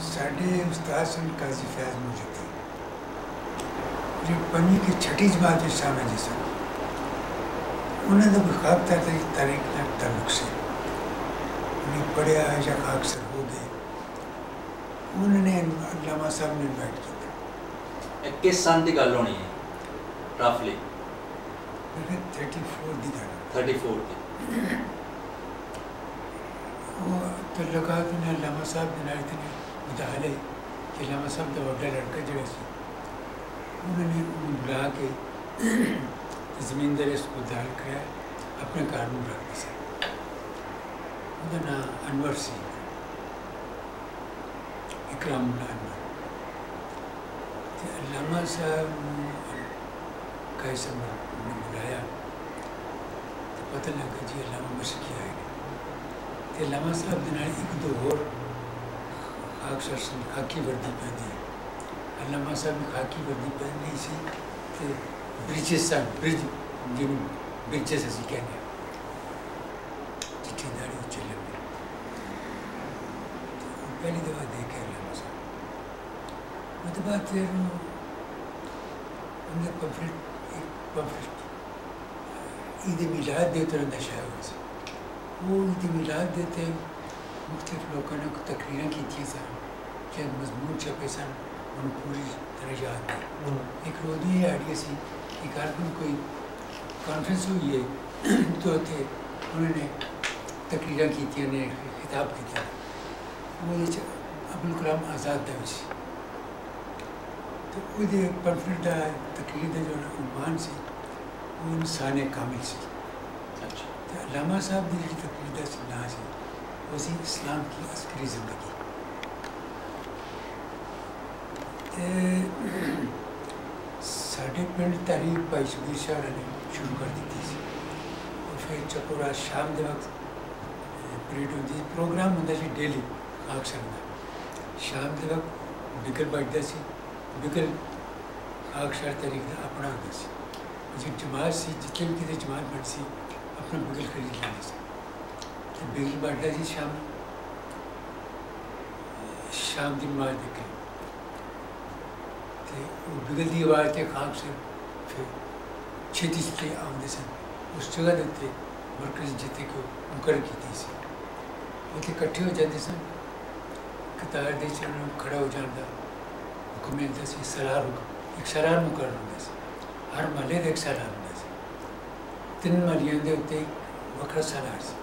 ساڈے استاد سن قاضی فیض موجودی جو پنجی کی چھٹی جماعت میں شامل جی سن انہوں نے خواب تھا تاریخ کا تعلق سے انہیں پڑھیا یا اکثر ہو گئے انہوں نے علامہ صاحب نے انوائٹ کیا کس سن کی گل ہونی ہے رفلی 34 دی گل 34 کی وہ تعلقات نے علامہ صاحب نے اتنے مداحلے کہ علامہ صاحب کا وڈا لڑکا جڑا سی انہوں نے بلا کے زمیندار اس کو دار کرایا اپنے گھر میں رکھ دیا وہ نام انور سی اکرام اللہ انور علامہ صاحب کا سب نے بلایا تو پتہ لگا جی علامہ مشکی آئے گا تو علامہ صاحب نے ایک دو اور خاکی وردی پہنی علامہ صاحب نے خاکی وردی پہنی سی تو برجز سن برج جن برجز اسی کہنے چٹھی داڑھی چلے میں تو پہلی دفعہ دیکھے علامہ صاحب وہ تو بات پھر ان کا پمفلٹ عید میلاد دیتے رہتا شاید سے وہ عید میلاد دیتے مختلف لوگوں نے تقریریں کی تھی سن چاہے مضمون چھپے سن ان پوری طرح یاد تھی ایک روز یہ آئیڈیا سی کہ کارکن کوئی کانفرنس ہوئی ہے تو تھے انہوں نے تقریریں کی تھی انہیں خطاب کی تھی وہ ابوالکلام آزاد دا سی تو وہ پمفلٹ دا تقریر دا جو عنوان سی وہ انسان کامل سی تو علامہ صاحب دی جو تقریر دا سی نا سی وہ سی اسلام کی عسکری زندگی ساڑھے پنڈ تحریک بھائی شبیر شاہ نے شروع کر دیتی سی اور پھر چکورا شام دے وقت پریڈ ہوتی پروگرام ہوتا سی ڈیلی اکثر شام دے وقت بگل بجتا سی بگل اکثر تحریک کا اپنا ہوتا سی جی جماعت سی جتنے بھی کسی جماعت بڑھ سی اپنا بگل خرید لینا سی تو بگل بجتا سی شام دی نماز دیکھ بگل دی آواز تے خاک سے پھر چھتی چھتی آمدے سن اس جگہ دیتے مرکز جتے کو مقرر کی تھی سی وہ تے کٹھے ہو جاتے سن قطار دے سے انہوں کھڑا ہو جاندہ حکم ملتا سی سرار حکم ایک سرار مقرر ہوتا سی ہر محلے دے ایک سرار ہوتا سی 3 محلیاں دے ہوتے وکر سرار سی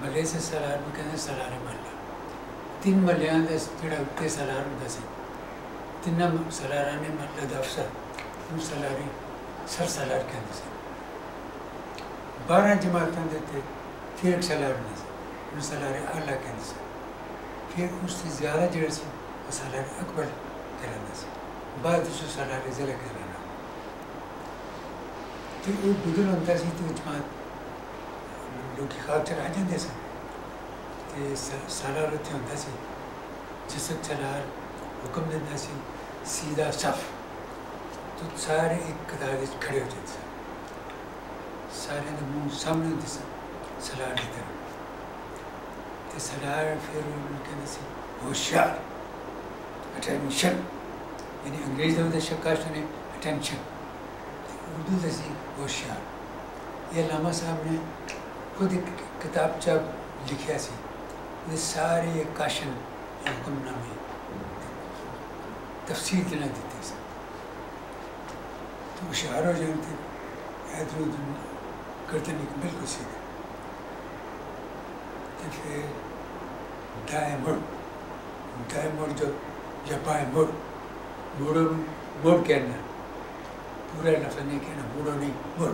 محلے سے سرار میں کہتے ہیں سرار محلہ 3 محلیاں دے جڑا ہوتے سرار ہوتا سی 3 سلارانے محلہ دا افسر ان سلاری سر سلار کہتے ہیں 12 جماعتاں دیتے پھر ایک سلار ہوتا سی ان سلار اعلیٰ کہتے ہیں پھر اس سے زیادہ جڑا سی وہ سلار اکبر کہنا سی بعد اس سے سلار ضلع کہنا تو وہ بگل ہوتا سی تو جماعت لوگ کی خواب چلا جاندے سن تو سلار ہوتے ہوتا سی جس وقت سلار حکم دینا سی سیدھا صف تو سارے ایک قطار کھڑے ہو جاتے سن سارے نے منہ سامنے ہوتے سن سلار کی طرف تو سلار پھر انہوں کہنا سی ہوشیار اٹینشن یعنی انگریز ہوتا شکاش نے اٹینشن اردو دا سی ہوشیار یہ علامہ صاحب نے خود ایک کتاب چاپ لکھیا سی یہ سارے کاشن حکم نامے تفصیل دینا دیتے سن تو ہوشیار ہو جانتے ادھر ادھر کرتے نہیں بالکل سیدھے تو پھر دائیں مڑ جو یا بائیں موڑو موڑ کہنا پورا لفظ نہیں کہنا موڑو نہیں مڑ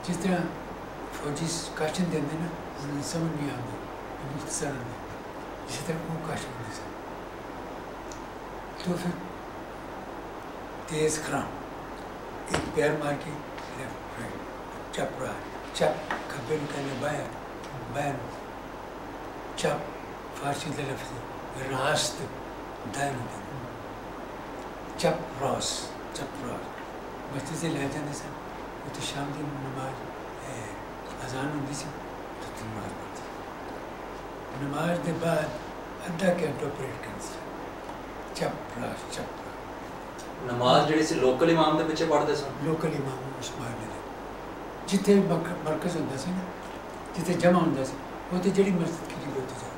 جس طرح فوجی کاشن دیں نا انہیں سمجھ نہیں آتے مختصر ہوتے اسی طرح وہ کاشن دے سن تو پھر تیز خرام ایک پیر مار کے لیفٹ رائٹ چپ رہا چپ کھبے نکالنے بائیں چپ فارسی دا لفظ راست دائیں چپ راس مسجد سے لے جانے سن وہ تو شام کی نماز اذان ہوتی سی تو نماز پڑھتی نماز کے بعد ادھا گھنٹہ پریڈ کرنا سی چپ راس چپ نماز جڑی سی لوکل امام دے پیچھے پڑھتے سن لوکل امام عثمان نے جتنے مرکز ہوتا سی نا جتنے جمع ہوتا سی وہ تو جڑی مسجد کی ہوتی جائے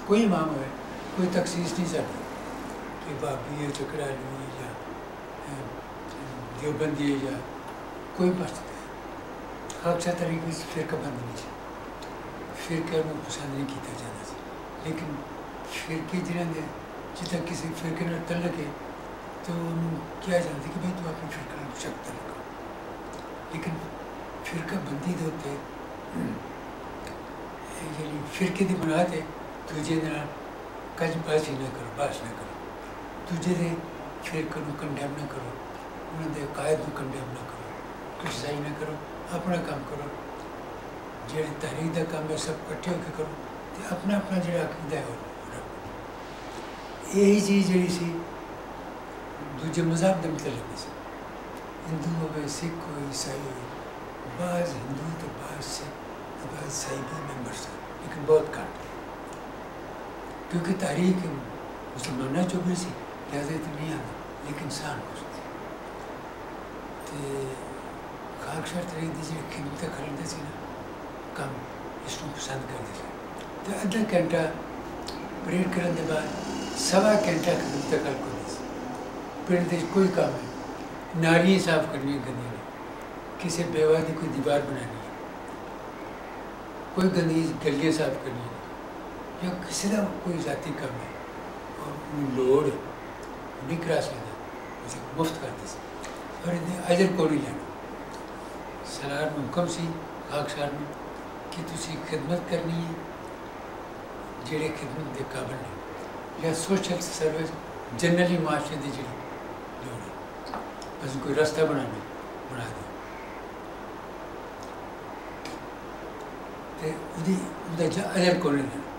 کوئی امام ہوئے کوئی تخصیص نہیں سکتی کہ بابی ہے چکرالی ہے یا دیوبندی ہے یا کوئی مسجد ہے خاکسا طریقے سے فرقہ بند نہیں سی فرقے میں پسند نہیں کیا جاتا سی لیکن فرقے جنہوں نے جتنا کسی فرقے نے تعلق ہے تو انہوں کیا جانتے کہ بھائی تو اپنے فرقے میں شک تعلق ہو لیکن فرقہ بندی دے ہوتے یعنی فرقے کی بنیاد ہے دوجے دن کج بازی نہ کرو باس نہ کرو دوجے دے فرقے کو کنڈیم نہ کرو انہوں دے قائد کو کنڈیم نہ کرو کرسائی نہ کرو اپنا کام کرو جہی تحریک کا کام ہے سب کٹھے ہو کے کرو تو اپنا اپنا جڑا عقیدہ ہے وہ رکھو یہی چیز جڑی سی دوجے مذہب دے متعلق نہیں سی ہندو ہوئے سکھ ہوئے عیسائی ہوئے بعض ہندو تو بعض سکھ بعض عیسائی بھی ممبر سے لیکن بہت کم کیونکہ تاریخ مسلمانوں جو بھی سی لہٰذا تو نہیں آتا لیکن انسان ہو سکتی تو خاکسار طریقے کی جی خدمت کرتے سی نا کم اس کو پسند کرتے سی تو ادھا گھنٹہ پریڈ کرنے کے بعد سوا گھنٹہ خدمت کر کو پنڈ کوئی کام ہے نالیاں صاف کرنی گندی نے کسی بیوہ کی کوئی دیوار بنانی ہے کوئی گندی گلیاں صاف کرنی ہے یا کسی کا کوئی ذاتی کام ہے اور لوڑ نہیں کراس لینا اسے مفت کرتے سے اور انہیں اجر کو نہیں لینا سالار میں حکم سی خاکسار میں کہ تسی خدمت کرنی ہے جڑے خدمت دے قابل نہیں یا سوشل سروس جنرلی معاشرے دی جڑی لوڑ ہے بس کوئی رستہ بنا دو تو اجر کو نہیں لینا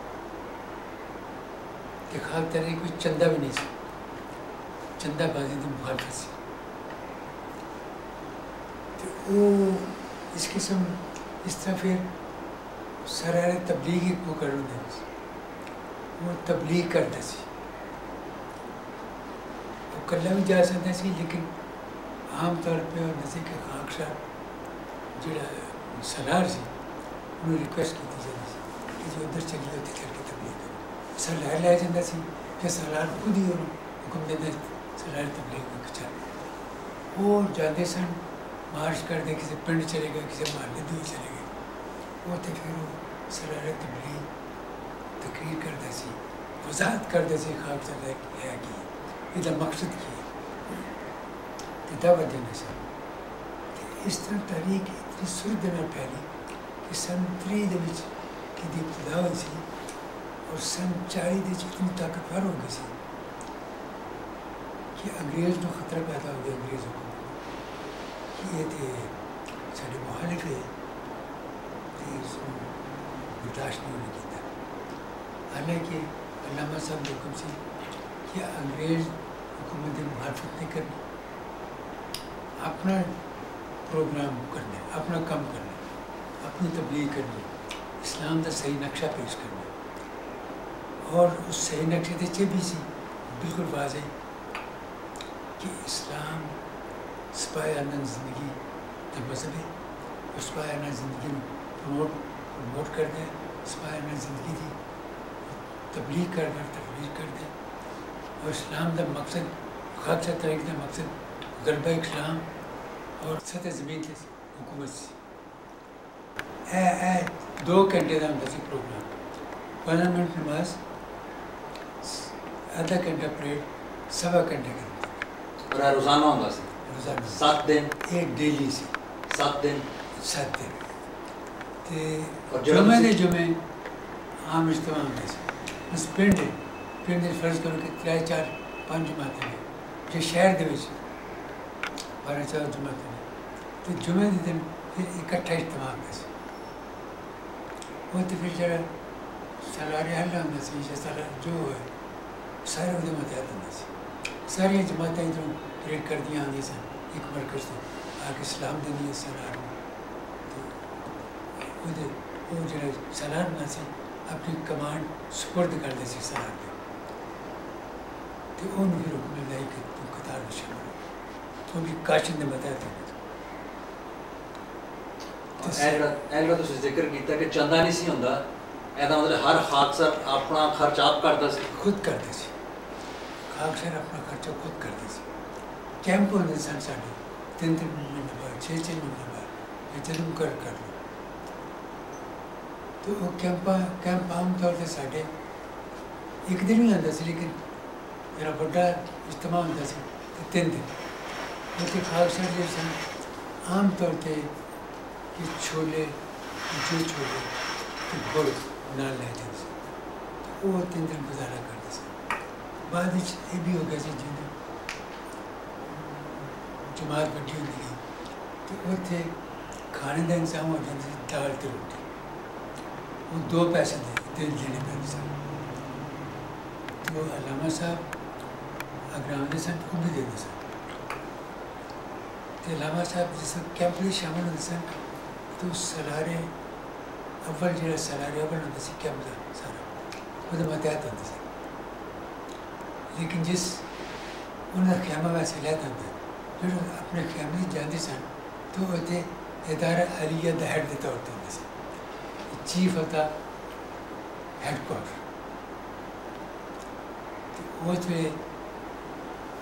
کہ خاک طرح کوئی چندہ بھی نہیں سی چندہ بازی کی مخالفت سی تو وہ اس قسم اس طرح پھر سرار تبلیغ کو کرنے دیں وہ تبلیغ کرتا سی وہ کلا بھی جا سکتا سی لیکن عام طور پہ جیسے کہ خاکسار جڑا سالار سی انہوں نے ریکویسٹ کی جاتی سی کہ جو ادھر چلی ہوتی چل کے تبلیغ کرو سالار لایا جاتا سی کہ سالار خود ہی انہوں حکم دیتا سالار تبلیغ میں چل وہ جاتے سن مارچ کر دے کسی پنڈ چلے گئے کسی محلے دور چلے گئے وہ تو پھر وہ سالار تبلیغ تقریر کرتا سی وضاحت کرتا سی خاکسار ہے کی یہ مقصد کی ہے کہ دعوت دینا سی اس طرح تاریخ اتنی سرد میں پھیلی کہ سن 30 کی ابتدا ہوئی سی اور سن 40 اتنی طاقتور ہو گئی سی کہ انگریز کو خطرہ پیدا ہو گیا انگریزوں کو کہ یہ تھے سارے مخالف ہے اس کو برداشت نہیں ہونے کی تھا حالانکہ علامہ صاحب کے حکم سے کہ انگریز حکومت مخالفت نہیں کرنی اپنا پروگرام کرنا اپنا کام کرنا اپنی تبلیغ کرنی اسلام کا صحیح نقشہ پیش کرنا اور اس صحیح نقشے کے چے بھی سی بالکل واضح کہ اسلام سپاہیانہ زندگی کا مذہب ہے اور سپاہیانہ زندگی پروموٹ کر دیں سپاہیانہ زندگی کی تبلیغ کر دیں اور اسلام کا مقصد خاکسار طریقے کا مقصد غلبہ اسلام اور سطح زمین کی حکومت سے 2 گھنٹے کا ہوتا سی پروگرام 15 منٹ نماز آدھا گھنٹہ پریڈ سوا گھنٹے کا اور روزانہ ہوتا سی روزانہ 7 دن ایک ڈیلی سی 7 دن جمعے دے جمعے عام اجتماع ہوتا سی بس پنڈ فرض کرو کہ 3 4 5 جماعتیں ہیں جو شہر دے 12 4 جماعتیں ہیں تو جمعے کے دن پھر اکٹھا اجتماع ہوتا سی وہ تو پھر جڑا سالار حل ہوتا سی یا سالار جو ہے سارے وہ متحد ہوتا سی ساری جماعتیں ادھر پریڈ کر دیا آدھی سن ایک مرکز سے آگے سلام دینی ہے سالار میں تو وہ جڑا سالار ہونا سی اپنی کمانڈ سپرد کرتے سی سرحد پہ تو انہوں بھی حکم لائی کہ تم قطار میں شامل ہو تو بھی کاشن نے بتایا تھا ایگرا تو ذکر کیتا کہ چندہ نہیں سی ہوندا ایدا مطلب ہر خاکسر اپنا خرچ آپ کرتا سی خود کرتے سی خاکسر اپنا خرچہ خود کرتے سی کیمپ ہوتے سن ساڑھے 3 مہینے بعد 6 مہینے بعد یہ جنم کر لو تو وہ کیمپ عام طور سے ساڑھے ایک دن ہی آتا سی لیکن میرا بڑا اجتماع ہوتا سی تو 3 دن لیکن خاکسر جو سن عام طور پہ کہ چھولے جو چھولے تو گڑ نال لے جاتے سے تو وہ 3 دن گزارا کرتے سے بعد یہ بھی ہو گیا سی جن جماعت بڑی ہوتی گئی تو وہ تھے کھانے کا انتظام ہو جاتا سی دال تے روٹی وہ 2 پیسے دینے پڑتے سن تو علامہ صاحب اگر آمدے سن کو بھی دیتے سن تو علامہ صاحب جس کیمپ میں شامل ہوتے سن تو سلارے اول جہاں سلارے اول ہوتا سی کیمپ کا سارا وہ ماتحت ہوتا سی لیکن جس انہیں خیمہ ویسے لیتا ہوتا جو اپنے خیمے جاندے سن تو وہ تھے ادارہ علیہ دا ہیڈ دیتا ہوتا ہوتا سی چیف ہوتا ہیڈ کوارٹر تو وہ تھے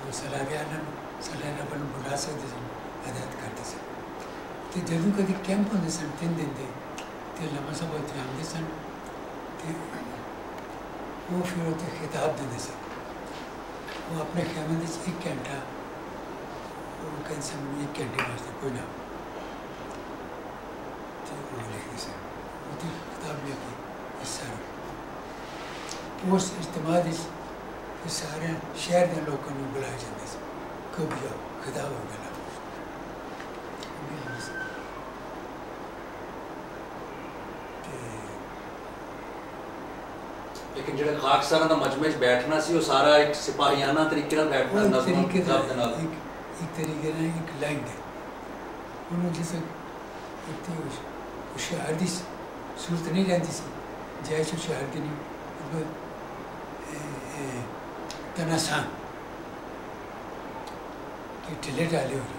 وہ سلارے اول بلا سکتے سن ہدایت کرتے سن تو جدوں کدی کیمپ ہوتے سن 3 دن دے تو علامہ صاحب اتنے آمدے سن تو وہ پھر اتنے خطاب دے سن وہ اپنے خیمے 1 گھنٹہ وہ کہیں سن 1 گھنٹے واسطے کوئی نہ تو وہ لکھتے سن وہ خطاب لے کے اس سارا اس اجتماع سارے شہر کے لوگوں کو بلائے جاتے سن کبھی آؤ خطاب ہو گیا لیکن جڑے خاکساراں دا مجمع وچ بیٹھنا سی وہ سارا ایک سپاہیانہ طریقے نال بیٹھنا ایک طریقے نال ایک لائن ہے انہوں جیسے ہوشیار دی صورت نہیں رہتی سی جائز ہوشیار دی نہیں تناسان کہ ٹھلے ڈالے ہو رہے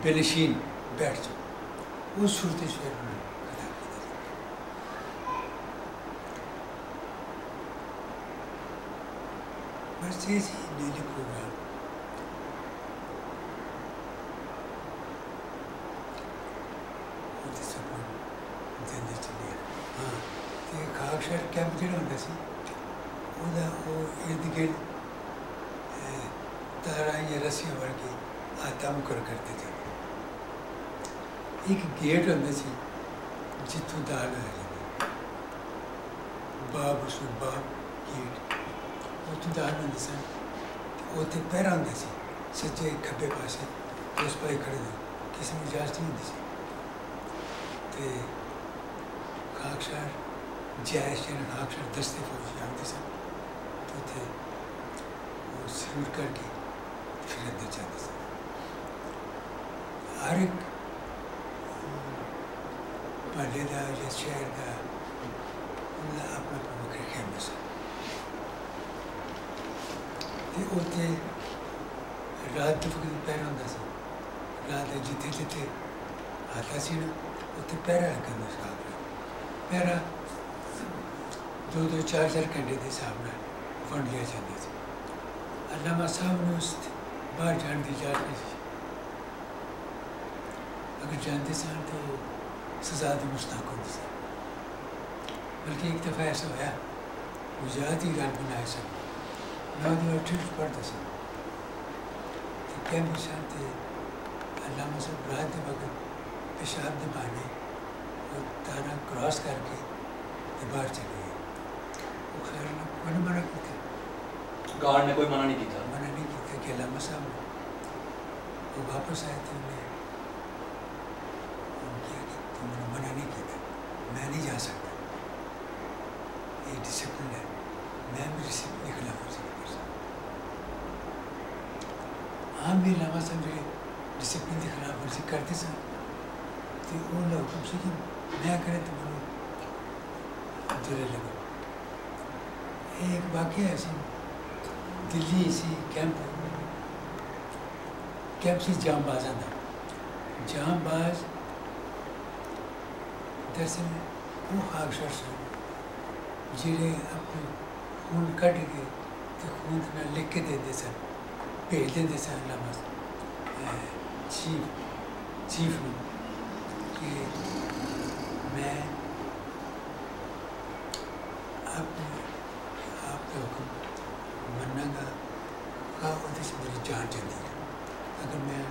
بنشین بیٹھ جاؤ وہ صورت شعر میں خطاب کی تھی بس یہ سی میری پروگرام ہاں تو خاکسر کیمپ جہاں ہوتا سی وہ ارد گرد تارا یا رسیاں بڑھ کے آتا مکر کرتے تھے ایک گیٹ ہوتا سی جتوں دال ہو جاتی باب اس میں باب گیٹ اتوں دال ہوتے سن اتنے پہرا ہوتا سی سجے کھبے پاسے اس پاس کھڑے دے کسی میں اجازت نہیں ہوتی سی تو خاکسار جائز خاکسار دستے فوجی آتے سن تو اتنے وہ سلوٹ کر کے پھر اندر جاتے سن ہر ایک محلے کا یا شہر کا اپنا اپنا وکرے خیمے سن تو اتنے رات کے وقت پہرا ہوتا سی رات جتنے جتنے آتا سی نا اتنے پہرا رکھا ہوں پہرا 2-4 گھنٹے کے حساب سے ونڈ لیا جاتا سی علامہ صاحب نے اس باہر جان کی اجازت نہیں سی اگر جانتے سن تو سزا بھی مستحق ہوتی سی بلکہ ایک دفعہ ایسا ہوا گجرات ہی گل بنائے سن میں وہ 8 پڑھتا سن تو کیمپ سن تو علامہ صاحب رات کے وقت پیشاب کے بہانے اور تارا کراس کر کے باہر چلے گئے وہ خیر نے منع کیا گارڈ نے کوئی منع نہیں کیا کہ علامہ صاحب وہ واپس آئے تھے انہیں کیا کہ تم نے منع نہیں کیا میں نہیں جا سکتا یہ ڈسپلن ہے میں بھی ڈسپلن کے خلاف ورزی نہیں کر سکتا ہاں بھی علامہ صاحب جو ڈسپلن کے خلاف ورزی کرتے سن تو وہ حکم سے کہ میں کریں تو دلے لگا ایک واقعہ ایسی دلی سی کیمپ سی جام باز آتا جام باز دراصل وہ خاکشر سن جڑے اپنے خون کٹ کے تو خون نہ لکھ کے دے سن بھیج دے سن علامہ چیف نو کہ میں آپ کا حکم مننا گا میری جان چلتی ہے اگر میں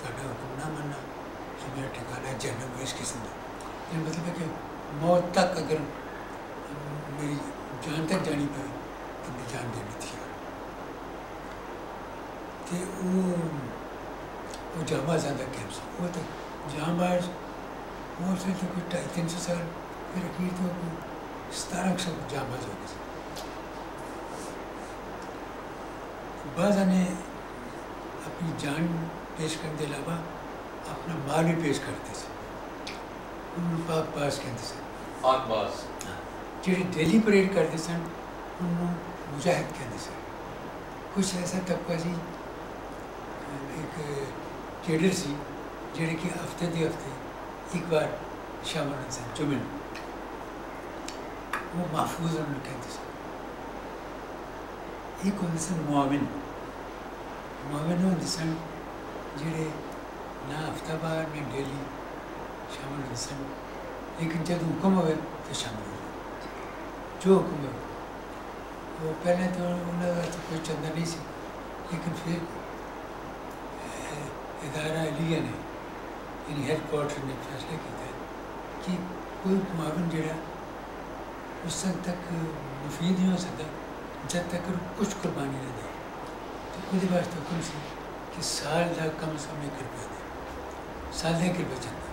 حکم نہ ماننا تو میرا ٹھکانا جہنم ہے اس قسم کا یہ مطلب ہے کہ موت تک اگر میری جان تک جانی پائے تو میں جان دینی تھی وہ جامع زیادہ کیمپ سے وہ تو جہاں باز وہ سے تو کوئی 250-300 سال پھر اخیر تو 1700 جہاں باز ہو گئے بعض نے اپنی جان پیش کرنے کے علاوہ اپنا مال بھی پیش کرتے تھے انہوں پاک باز کہتے سن پاک باز جڑے ڈیلی پریڈ کرتے سن انہوں مجاہد کہتے سن کچھ ایسا طبقہ سی ایک کیڈر سی جڑے کہ ہفتے دے ہفتے ایک بار شامل ہوتے سن جمن وہ محفوظ انہوں کہتے سن ایک ہوتے سن معاون ہوتے سن جڑے نہ ہفتہ بار نہ ڈیلی شامل ہوتے سن لیکن جب حکم ہوئے تو شامل ہو جائے جو حکم ہوئے وہ پہلے تو انہوں کا تو کوئی چندہ نہیں سی لیکن پھر ادارہ علیہ نے یعنی ہیڈ کوارٹر نے فیصلہ کیا کہ کوئی معاون جڑا اس وقت تک مفید نہیں ہو سکتا جب تک کچھ قربانی نہ دے تو وہ واسطے حکم سی کہ سال کا کم از کم 1 روپیہ دے سال 1 روپیہ چندہ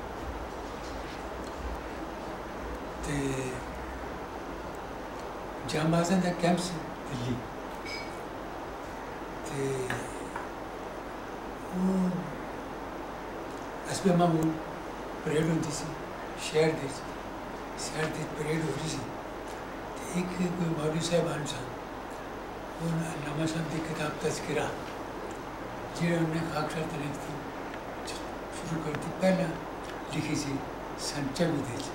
تے جام بازاں کا کیمپ سی دلی تے وہ حسب معمول پریڈ ہوتی سی شہر دے پریڈ ہو رہی سی ایک کوئی مولوی صاحبان صاحب وہ علامہ صاحب کی کتاب تذکرہ جہاں انہوں نے خاکسار تاریخ تھی شروع کر دی پہلا لکھی سی سن 94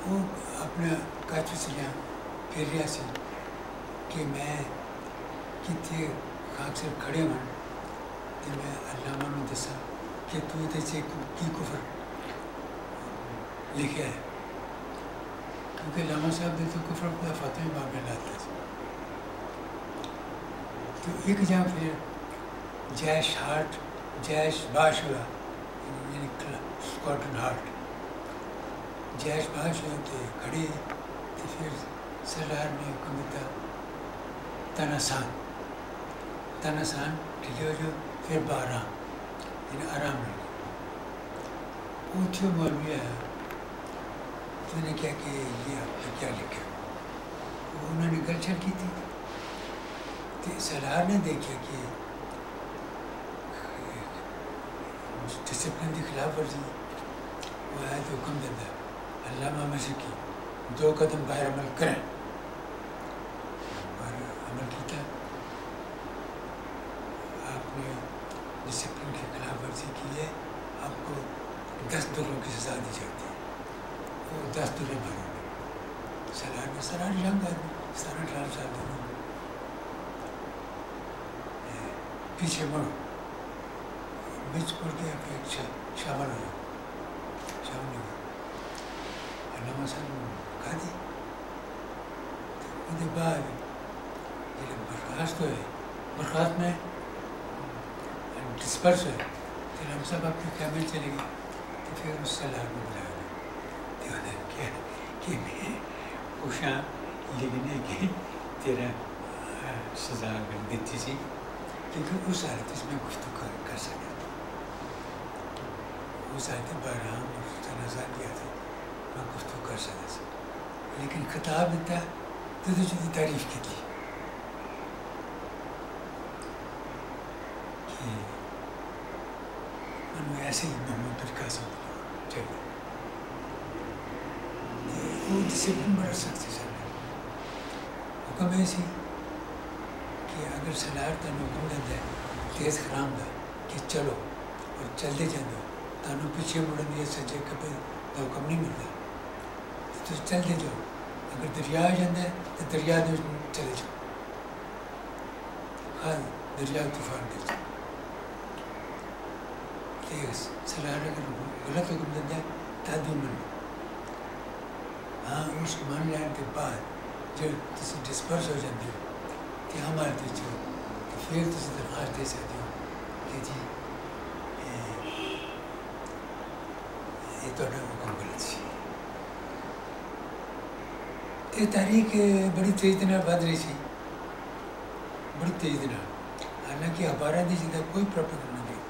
وہ اپنا کچھ سلیاں پھر رہا سی کہ میں کتنے خاکسار کھڑے ہوں تو میں علامہ نے دسا کہ تو یہ کی کفر لکھا ہے کیونکہ علامہ صاحب نے تو کفر کو فاطمی باب میں لاتا ہے تو ایک جہاں پھر جیش باش ہوا یعنی اسکاٹن ہارٹ جیش باش ہوتے کھڑے تو پھر سردار نے حکم دیتا تناسان ڈھیلے ہو جاؤ پھر 12 یعنی آرام لگو وہ تھے مولوی آیا تو نے کیا کہ یہ آپ نے کیا لکھا وہ انہوں نے گل چھڑ کی تھی تو سردار نے دیکھا کہ ڈسپلن کی خلاف ورزی وہ آیا تو حکم دیتا علامہ مسیح 2 قدم باہر عمل کریں اور عمل کیا آپ نے ڈسپلن کی خلاف ورزی کی ہے آپ کو 10 دلوں کی سزا دی جاتی ہے وہ 10 دلے ماروں گے سرار جنگ آدمی 17-18 سال دنوں پیچھے مڑو بیچ پڑ کے آپ ایک شامل ہو شامل ہو علامہ صاحب کھا دی وہ بعد برخاست ہوئے برخاست میں ڈسپرس ہوئے پھر ہم سب اپنے خیمے چلے گئے تو پھر اس سالار کو بلایا گیا کیا کہ میں پوچھا لکھنے کی تیرا سزا کر دیتی سی کیونکہ اس حالت اس میں گفتگو کر سکتا تھا اس حالت بارہم اور تنازع کیا تھا میں گفتگو کر سکتا تھا لیکن خطاب دیتا تو جدی تعریف کی تھی کہ انہوں ایسے ہی محمد پر قاسم چاہیے وہ ڈسپلن بڑا سخت ہے سر حکم ایسی کہ اگر سلار تمہیں حکم دیتا ہے تیز خرام دا کہ چلو اور چلتے جانا تمہیں پیچھے مڑن یا سجے کبھی کا حکم نہیں ملتا تو چلتے جاؤ اگر دریا آ جاتا ہے تو دریا دے چلے جاؤ ہاں دریا طوفان دے جاؤ سلار اگر غلط حکم دیتا ہے تادی من ہاں اس من لین کے بعد جب تسی ڈسپرس ہو جاتے ہو کہ ہمارے دیچ ہو تو پھر تسی درخواست دے سکتے ہو کہ جی یہ تو حکم غلط سی تے تاریخ بڑی تیز دن بد رہی سی بڑی تیز دن حالانکہ اخباروں کی جگہ کوئی پروپیگنڈا نہیں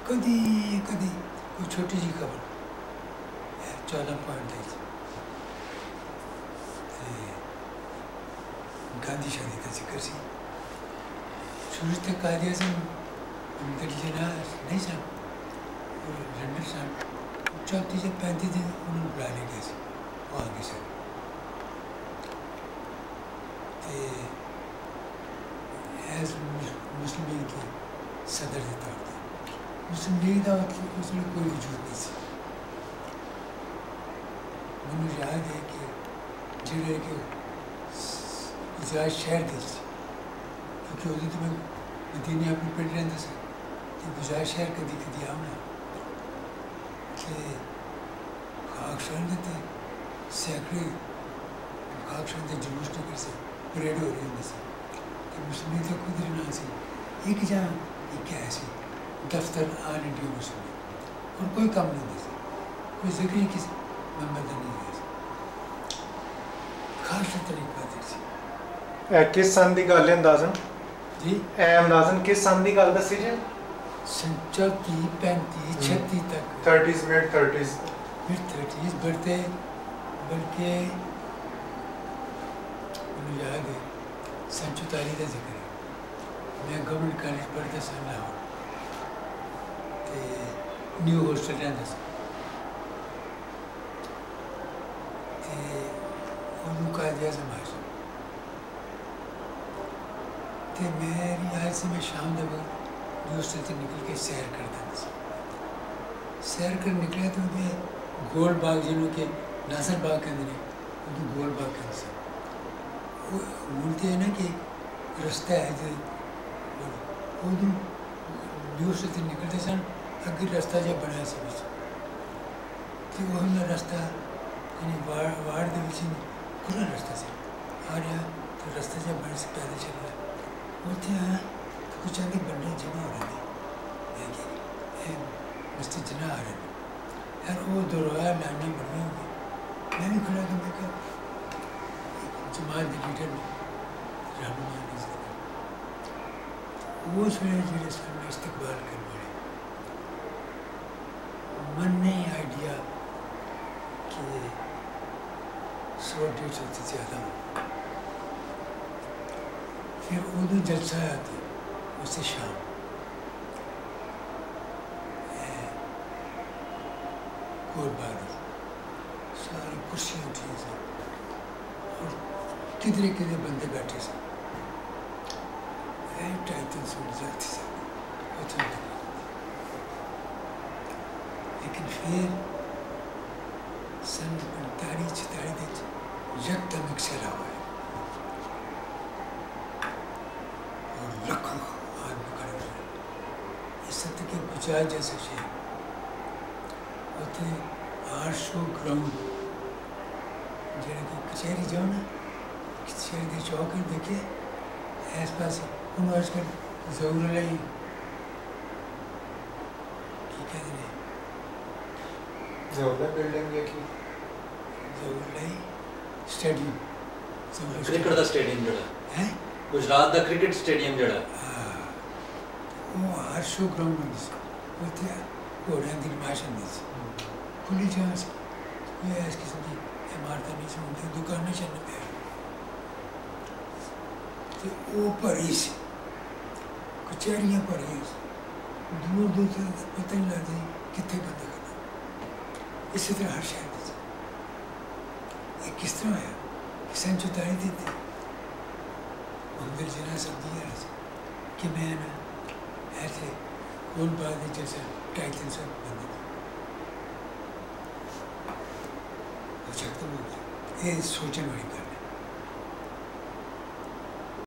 کدی کدی کوئی چھوٹی جی خبر 14.8 گاندھی شادی کا ذکر سی شروع تک قائد اعظم دلی جناح نہیں سن لنڈن سن 34 سے 35 دن انہوں نے بلا لے گئے سی وہ آگے سن ایز مسلم لیگ کے صدر کے طور پر مسلم لیگ کا اس میں کوئی وجود نہیں سی مجھے یاد ہے کہ جڑے کہ گجرات شہر دے سی کیونکہ ادو تو میں مدینے اپنے پنڈ رہتا سا کہ گجرات شہر کدی کدی آؤنا کہ خاکشان دیتے سینکڑے خاکشان دے جلوس نکل سے پریڈ ہو رہی ہوں سے کہ مسلم لیگ تو خود رہنا سی ایک جہاں ایک کیا سی دفتر آل انڈیا مسلم لیگ اور کوئی کام نہیں دے سی کوئی ذکر ہی کسی ممبر نہیں ہے خاص طریقہ دے سی کس سن کی گل ہے اندازن جی اندازن کس سن کی گل دسی جی 34 35 36 تک 30s mid 30s بڑھتے بلکہ مجھے یاد ہے 44 کا ذکر ہے میں گورنمنٹ کالج پڑھتا سا لاہور نیو ہاسٹل رہتا سا اردو قائد اعظم آج میری آج سے میں شام دے وقت دوسرے سے نکل کے سیر کرتا تھا سیر کر نکلے تو مجھے گول باغ جنہوں کے ناصر باغ کے اندر اردو گول باغ کے اندر وہ بولتے ہیں نا کہ رستہ ہے جو اردو دوسرے سے نکلتے سن اگر رستہ جو بنایا سب تو وہ ہم رستہ یعنی وارڈ دے وچ کھلا رستہ سے آ رہا تو رستہ جب بڑے سے پیدل چل رہا ہوتے ہیں تو کچھ آدھے بندے جمع ہو رہے ہیں مسجد جناح آ رہے ہیں یار وہ دروازہ لانے بڑھنے ہوں گے میں بھی کھڑا کہ میں کہا جماعت کے لیڈر میں رہنما نہیں وہ سنے جڑے سامنے استقبال کر بڑے من نہیں آئیڈیا کہ 100-150 سے زیادہ ہوں پھر اردو جلسہ آتی اس سے شام گول باغ ساری کرسیاں اٹھی سن اور کدھرے کدھرے بندے بیٹھے سن 250 جاتی سن لیکن پھر سن 45-46 یکدم ایک سیلاب آیا اور لاکھوں آدمی کھڑے ہوئے اس سطح کے گجرات جیسے شہر ہوتے 800 گراؤنڈ جڑے کہ کچہری جاؤ نا کچہری کے چوک دیکھے آس پاس انہوں آج کل ضرور لائی کی کہتے ہیں ضرور بلڈنگ دیکھی ضرور لائی اسٹیڈیم کرکٹ کا اسٹیڈیم جڑا ہے گجرات کا کرکٹ اسٹیڈیم جڑا وہ 800 گراؤنڈ ہوتی سی ہوتے گھوڑیاں کی نمائش ہوتی سی کھلی جگہ سے کوئی اس قسم کی عمارتیں نہیں سی ہوتی دکانیں چلنے پہ تو وہ بھری سی کچہریاں بھری دور دور تک پتہ نہیں لگتا کتنے بندے کرنا اسی طرح ہر شہر یہ کس طرح ہوا کسی نے جدائی دی تھی مندر جنا سب دیا کہ میں نا ایسے کون بات جیسا 250 بندے وہ ختم ہو گیا یہ سوچنے والی بات